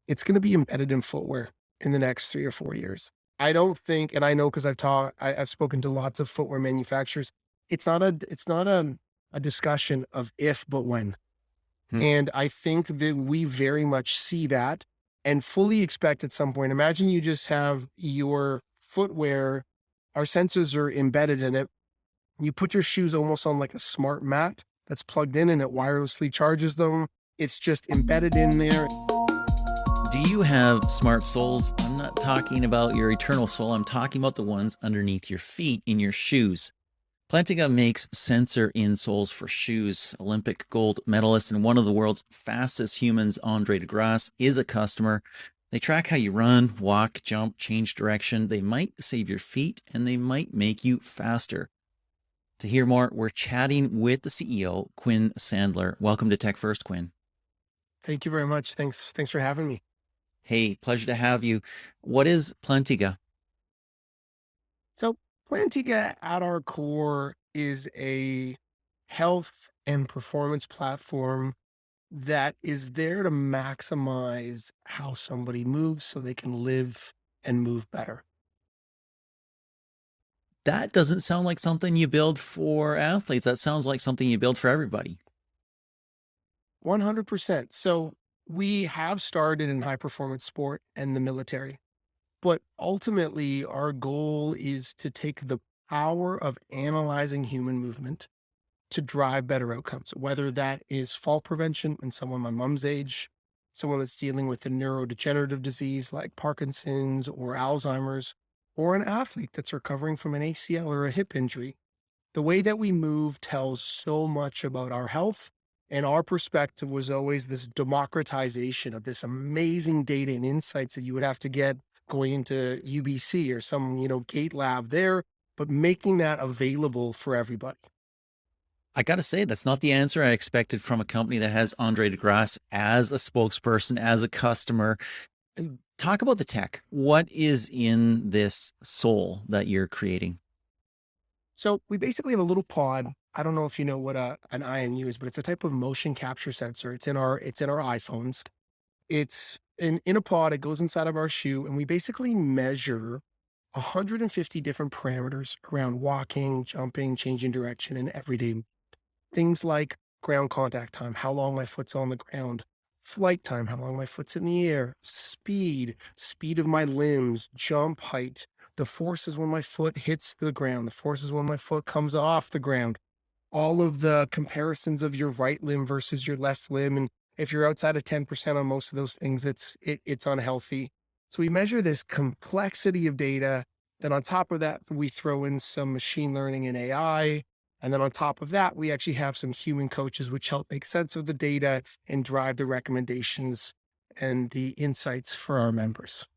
it's going to be embedded in footwear in the next 3 or 4 years. I don't think, and I know because I've spoken to lots of footwear manufacturers. It's not a discussion of if, but when. Hmm. And I think that we very much see that and fully expect at some point. Imagine you just have your footwear, our sensors are embedded in it. You put your shoes almost on like a smart mat that's plugged in and it wirelessly charges them. It's just embedded in there. Do you have smart soles? I'm not talking about your eternal soul. I'm talking about the ones underneath your feet in your shoes. Plantiga makes sensor insoles for shoes. Olympic gold medalist and one of the world's fastest humans, Andre de Grasse, is a customer. They track how you run, walk, jump, change direction. They might save your feet and they might make you faster. To hear more, we're chatting with the CEO, Quin Sandler. Welcome to TechFirst, Quin. Thank you very much. Thanks for having me. Hey, pleasure to have you. What is Plantiga? So Plantiga at our core is a health and performance platform that is there to maximize how somebody moves so they can live and move better. That doesn't sound like something you build for athletes. That sounds like something you build for everybody. 100%. So we have started in high performance sport and the military, but ultimately our goal is to take the power of analyzing human movement to drive better outcomes, whether that is fall prevention in someone my mom's age, someone that's dealing with a neurodegenerative disease like Parkinson's or Alzheimer's, or an athlete that's recovering from an ACL or a hip injury. The way that we move tells so much about our health. And our perspective was always this democratization of this amazing data and insights that you would have to get going into UBC or some, gate lab there, but making that available for everybody. I got to say, that's not the answer I expected from a company that has Andre de Grasse as a spokesperson, as a customer. Talk about the tech. What is in this sole that you're creating? So we basically have a little pod. I don't know if you know what an IMU is, but it's a type of motion capture sensor. It's in our iPhones. It's in a pod. It goes inside of our shoe, and we basically measure 150 different parameters around walking, jumping, changing direction, and everyday things like ground contact time, how long my foot's on the ground, flight time, how long my foot's in the air, speed of my limbs, jump height, the forces when my foot hits the ground, the forces when my foot comes off the ground, all of the comparisons of your right limb versus your left limb. And if you're outside of 10% on most of those things, it's unhealthy. So we measure this complexity of data. Then on top of that, we throw in some machine learning and AI. And then on top of that, we actually have some human coaches which help make sense of the data and drive the recommendations and the insights for our members.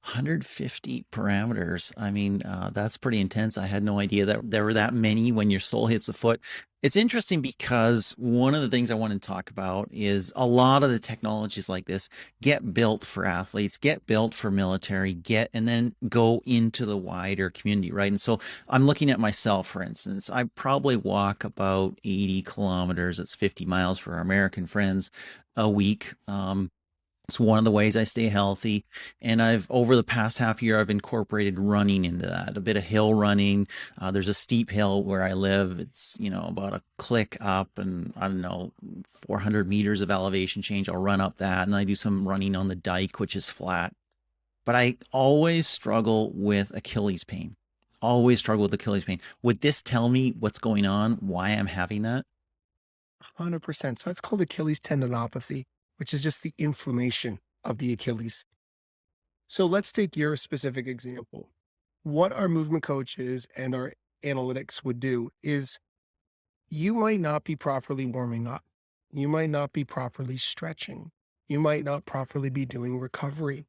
150 parameters. I mean, that's pretty intense. I had no idea that there were that many when your sole hits the foot. It's interesting because one of the things I want to talk about is a lot of the technologies like this get built for athletes, get built for military, and then go into the wider community, right? And so I'm looking at myself, for instance. I probably walk about 80 kilometers, that's 50 miles for our American friends, a week. It's one of the ways I stay healthy. And over the past half year, I've incorporated running into that, a bit of hill running. There's a steep hill where I live. It's, about a click up and I don't know, 400 meters of elevation change. I'll run up that. And I do some running on the dike, which is flat. But I always struggle with Achilles pain. Always struggle with Achilles pain. Would this tell me what's going on, why I'm having that? 100%. So it's called Achilles tendinopathy, which is just the inflammation of the Achilles. So let's take your specific example. What our movement coaches and our analytics would do is you might not be properly warming up. You might not be properly stretching. You might not properly be doing recovery.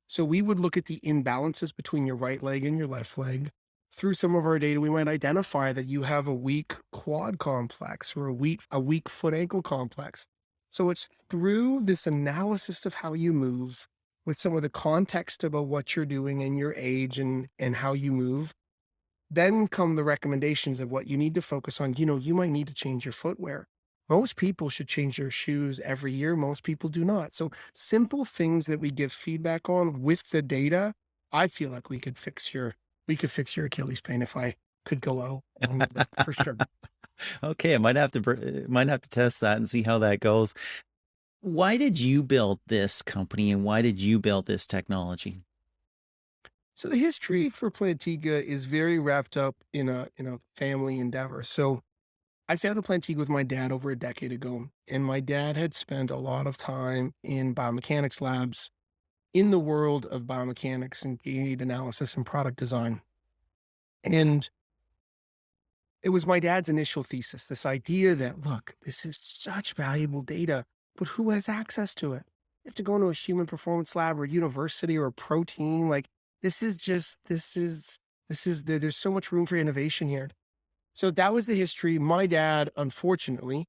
So we would look at the imbalances between your right leg and your left leg. Through some of our data, we might identify that you have a weak quad complex or a weak foot ankle complex. So it's through this analysis of how you move with some of the context about what you're doing and your age and how you move. Then come the recommendations of what you need to focus on. You might need to change your footwear. Most people should change their shoes every year. Most people do not. So simple things that we give feedback on with the data, I feel like we could fix your Achilles pain if I could go out along with that for sure. Okay, I might have to test that and see how that goes. Why did you build this company and why did you build this technology? So the history for Plantiga is very wrapped up in a family endeavor. So I founded Plantiga with my dad over a decade ago, and my dad had spent a lot of time in biomechanics labs in the world of biomechanics and gait analysis and product design. And it was my dad's initial thesis, this idea that, look, this is such valuable data, but who has access to it? You have to go into a human performance lab or a university or a pro team. Like, this is just, there's so much room for innovation here. So that was the history. My dad, unfortunately,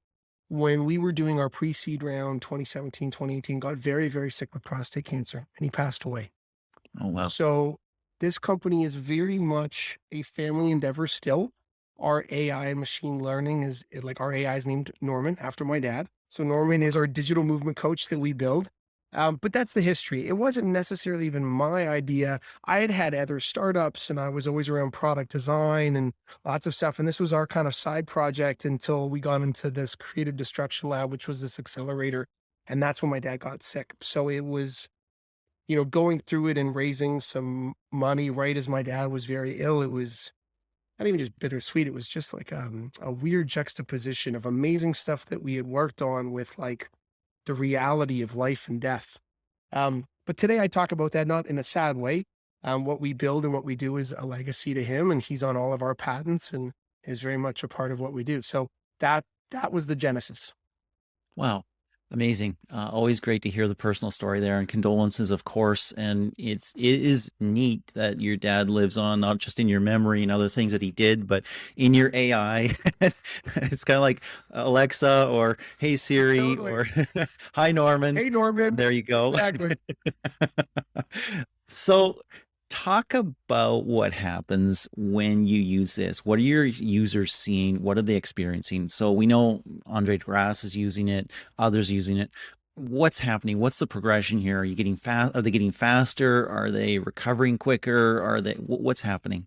when we were doing our pre-seed round 2017, 2018, got very, very sick with prostate cancer and he passed away. Oh, wow. So this company is very much a family endeavor still. Our AI and machine learning like our AI is named Norman after my dad. So Norman is our digital movement coach that we build. But that's the history. It wasn't necessarily even my idea. I had had other startups and I was always around product design and lots of stuff. And this was our kind of side project until we got into this creative destruction lab, which was this accelerator. And that's when my dad got sick. So it was, going through it and raising some money right as my dad was very ill, it was not even just bittersweet. It was just like a weird juxtaposition of amazing stuff that we had worked on with like the reality of life and death. But today I talk about that not in a sad way. What we build and what we do is a legacy to him, and he's on all of our patents and is very much a part of what we do. So that was the genesis. Wow. Amazing. Always great to hear the personal story there and condolences, of course. And it is neat that your dad lives on, not just in your memory and other things that he did, but in your AI. It's kind of like Alexa or Hey Siri Totally. or Hi Norman. Hey, Norman. There you go. Exactly. So, talk about what happens when you use this. What are your users seeing? What are they experiencing? So, we know Andre de Grasse is using it, others using it. What's happening? What's the progression here? Are you getting fast? Are they getting faster? Are they recovering quicker? Are they, what's happening?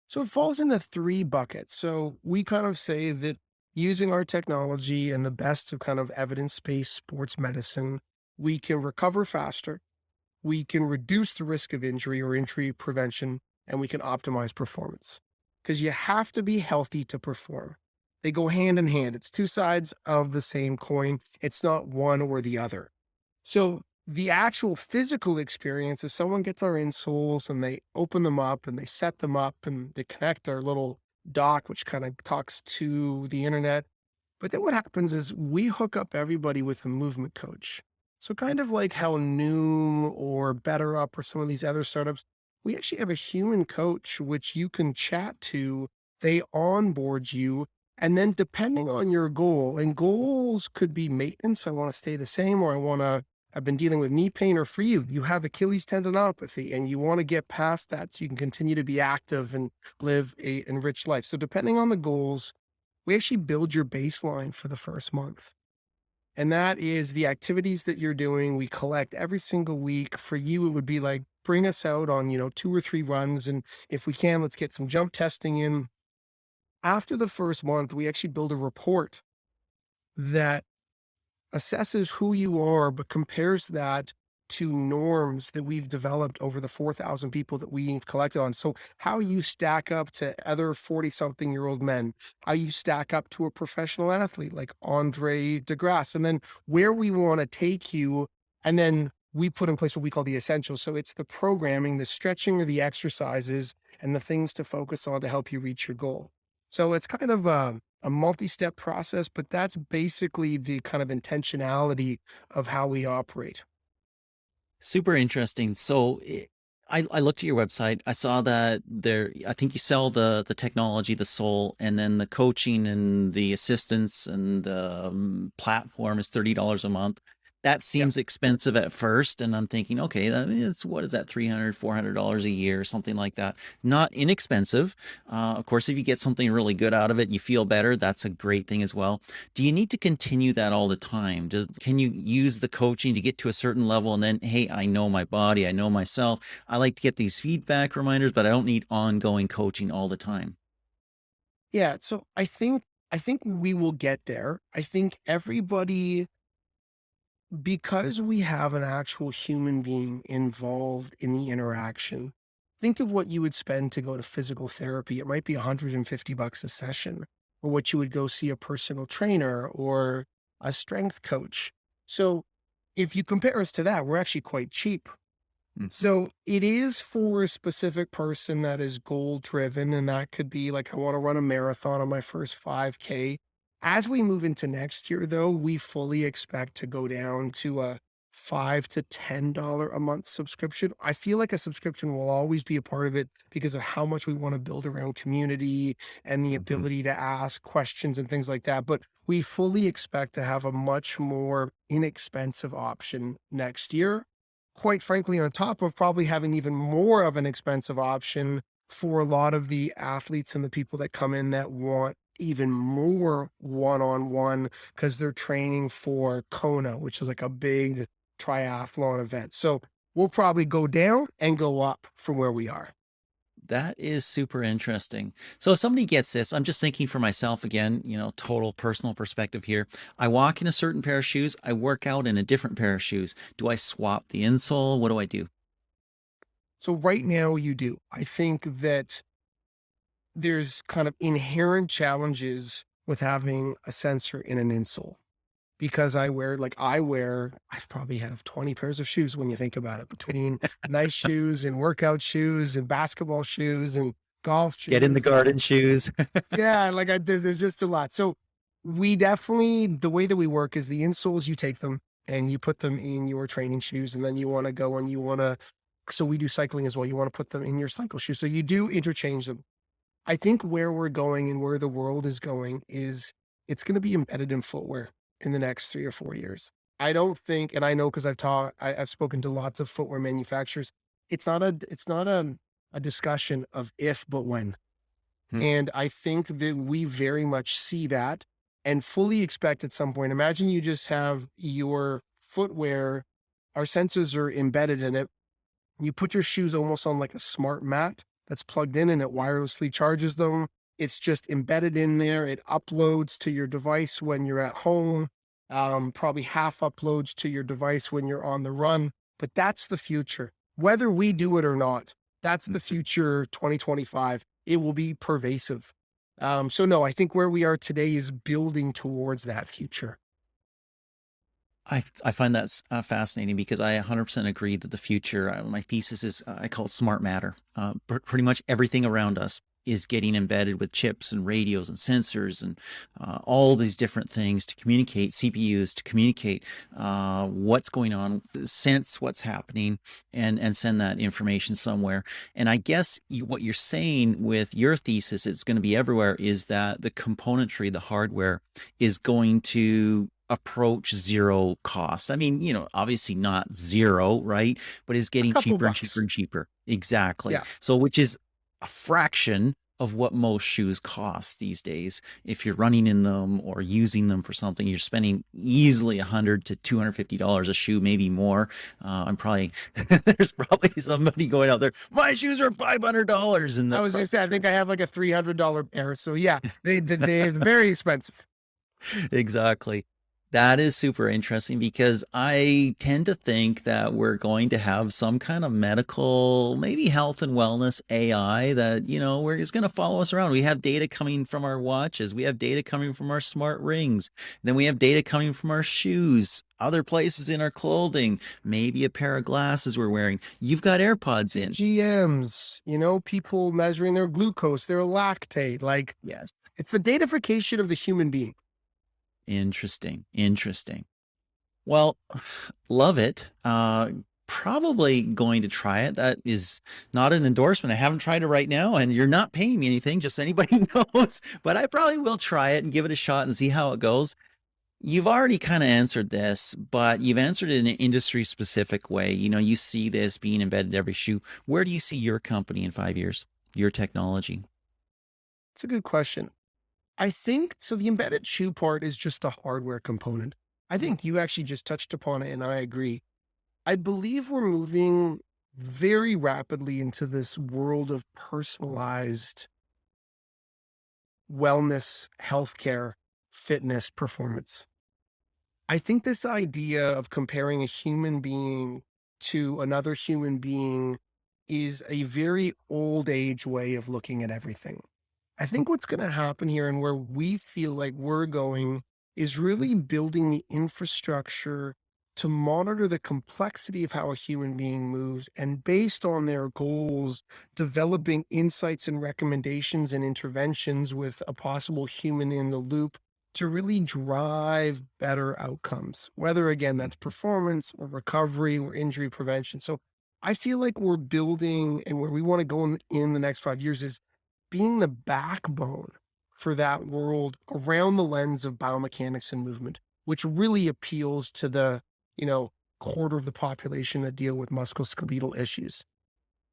So it falls into three buckets. So we kind of say that using our technology and the best of kind of evidence-based sports medicine, we can recover faster, we can reduce the risk of injury or injury prevention, and we can optimize performance. Because you have to be healthy to perform. They go hand in hand. It's two sides of the same coin. It's not one or the other. So the actual physical experience is someone gets our insoles and they open them up and they set them up and they connect our little dock, which kind of talks to the internet. But then what happens is we hook up everybody with a movement coach. So kind of like how Noom or Better Up or some of these other startups, we actually have a human coach which you can chat to. They onboard you. And then depending on your goal, and goals could be maintenance, I want to stay the same, or I've been dealing with knee pain, or for you have Achilles tendinopathy and you want to get past that so you can continue to be active and live a enriched life. So depending on the goals, we actually build your baseline for the first month. And that is the activities that you're doing. We collect every single week. For you, it would be like bring us out on, two or three runs. And if we can, let's get some jump testing in. After the first month, we actually build a report that assesses who you are, but compares that to norms that we've developed over the 4,000 people that we've collected on. So how you stack up to other 40 something year old men, how you stack up to a professional athlete like Andre de Grasse, and then where we want to take you. And then we put in place what we call the essentials. So it's the programming, the stretching or the exercises and the things to focus on to help you reach your goal. So it's kind of a multi-step process, but that's basically the kind of intentionality of how we operate. Super interesting. So I looked at your website. I saw that there. I think you sell the technology, the soul, and then the coaching and the assistance and the platform is $30 a month. That Yeah. seems expensive at first, and I'm thinking, okay, I mean, it's what is that, $300, $400 a year, something like that. Not inexpensive. Of course, if you get something really good out of it, you feel better. That's a great thing as well. Do you need to continue that all the time? Can you use the coaching to get to a certain level and then, hey, I know my body, I know myself. I like to get these feedback reminders, but I don't need ongoing coaching all the time. Yeah, so I think we will get there. I think everybody, because we have an actual human being involved in the interaction, think of what you would spend to go to physical therapy. It might be $150 a session, or what you would go see a personal trainer or a strength coach. So if you compare us to that, we're actually quite cheap. Mhm. So it is for a specific person that is goal driven, and that could be like, I want to run a marathon on my first 5K. As we move into next year, though, we fully expect to go down to a $5 to $10 a month subscription. I feel like a subscription will always be a part of it because of how much we want to build around community and the Mhm. ability to ask questions and things like that. But we fully expect to have a much more inexpensive option next year, quite frankly, on top of probably having even more of an expensive option for a lot of the athletes and the people that come in that want even more one-on-one because they're training for Kona, which is like a big triathlon event. So we'll probably go down and go up from where we are. That is super interesting. So if somebody gets this, I'm just thinking for myself again, total personal perspective here. I walk in a certain pair of shoes, I work out in a different pair of shoes. Do I swap the insole? What do I do? So right now you do. I think that there's kind of inherent challenges with having a sensor in an insole. Because I probably have 20 pairs of shoes when you think about it, between nice shoes and workout shoes and basketball shoes and golf Get in the shoes. garden shoes. Yeah, like there's just a lot. So we definitely, the way that we work is the insoles, you take them and you put them in your training shoes, and then you want to go and you want to, so we do cycling as well. You want to put them in your cycle shoes. So you do interchange them. I think where we're going and where the world is going is it's going to be embedded in footwear in the next 3 or 4 years. I don't think, and I know because I've spoken to lots of footwear manufacturers. It's not a discussion of if, but when. Hmm. And I think that we very much see that and fully expect at some point. Imagine you just have your footwear, our sensors are embedded in it. You put your shoes almost on like a smart mat that's plugged in and it wirelessly charges them. It's just embedded in there. It uploads to your device when you're at home, probably half uploads to your device when you're on the run. But that's the future. Whether we do it or not, that's the future 2025. It will be pervasive. So, no, I think where we are today is building towards that future. I find that fascinating because I 100% agree that the future, my thesis is, I call it smart matter. Pretty much everything around us is getting embedded with chips and radios and sensors and all these different things to communicate, CPUs to communicate what's going on, sense what's happening, and send that information somewhere. And I guess what you're saying with your thesis, it's going to be everywhere, is that the componentry, the hardware, is going to approach zero cost. I mean, obviously not zero, right? But is A getting couple cheaper and cheaper bucks. and cheaper. Exactly. Yeah. So, which is a fraction of what most shoes cost these days. If you're running in them or using them for something, you're spending easily $100 to $250 a shoe, maybe more. I'm probably there's probably somebody going out there. My shoes are $500, and I the was gonna say, I think I have like a $300 pair. So yeah, they're very expensive. Exactly. That is super interesting because I tend to think that we're going to have some kind of medical, maybe health and wellness AI that, we're just going to follow us around. We have data coming from our watches. We have data coming from our smart rings. Then we have data coming from our shoes, other places in our clothing, maybe a pair of glasses we're wearing. You've got AirPods in. CGMs, people measuring their glucose, their lactate, like Yes. it's the datafication of the human being. Interesting. Interesting. Well, love it. Probably going to try it. That is not an endorsement. I haven't tried it right now, and you're not paying me anything, just so anybody knows. But I probably will try it and give it a shot and see how it goes. You've already kind of answered this, but you've answered it in an industry specific way. You see this being embedded in every shoe. Where do you see your company in 5 years? Your technology? It's a good question. I think so. The embedded shoe part is just the hardware component. I think you actually just touched upon it, and I agree. I believe we're moving very rapidly into this world of personalized wellness, healthcare, fitness, performance. I think this idea of comparing a human being to another human being is a very old age way of looking at everything. I think what's going to happen here and where we feel like we're going is really building the infrastructure to monitor the complexity of how a human being moves and based on their goals, developing insights and recommendations and interventions with a possible human in the loop to really drive better outcomes, whether again that's performance or recovery or injury prevention. So I feel like we're building and where we want to go in the next 5 years is being the backbone for that world around the lens of biomechanics and movement, which really appeals to the, you know, quarter of the population that deal with musculoskeletal issues.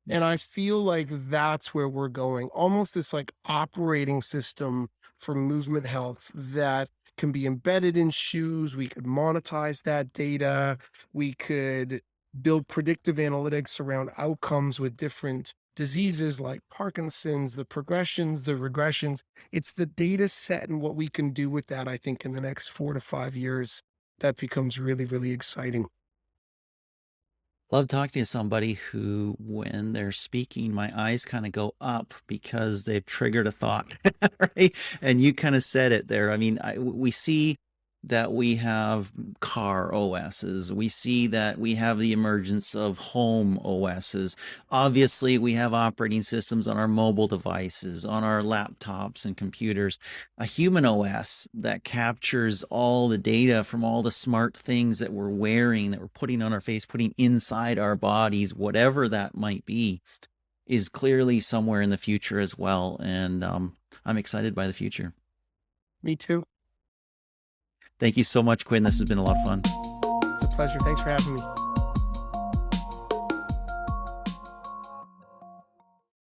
And I feel like that's where we're going, almost this like operating system for movement health that can be embedded in shoes. We could monetize that data. We could build predictive analytics around outcomes with different diseases like Parkinson's, the progressions, the regressions. It's the data set and what we can do with that, I think, in the next 4 to 5 years that becomes really, really exciting. Love talking to somebody who, when they're speaking, my eyes kind of go up because they've triggered a thought, right? And you kind of said it there. I mean, we see that we have car OSs. We see that we have the emergence of home OSs. Obviously, we have operating systems on our mobile devices, on our laptops and computers. A human OS that captures all the data from all the smart things that we're wearing, that we're putting on our face, putting inside our bodies, whatever that might be, is clearly somewhere in the future as well. And I'm excited by the future. Me too. Thank you so much, Quinn. This has been a lot of fun. It's a pleasure. Thanks for having me.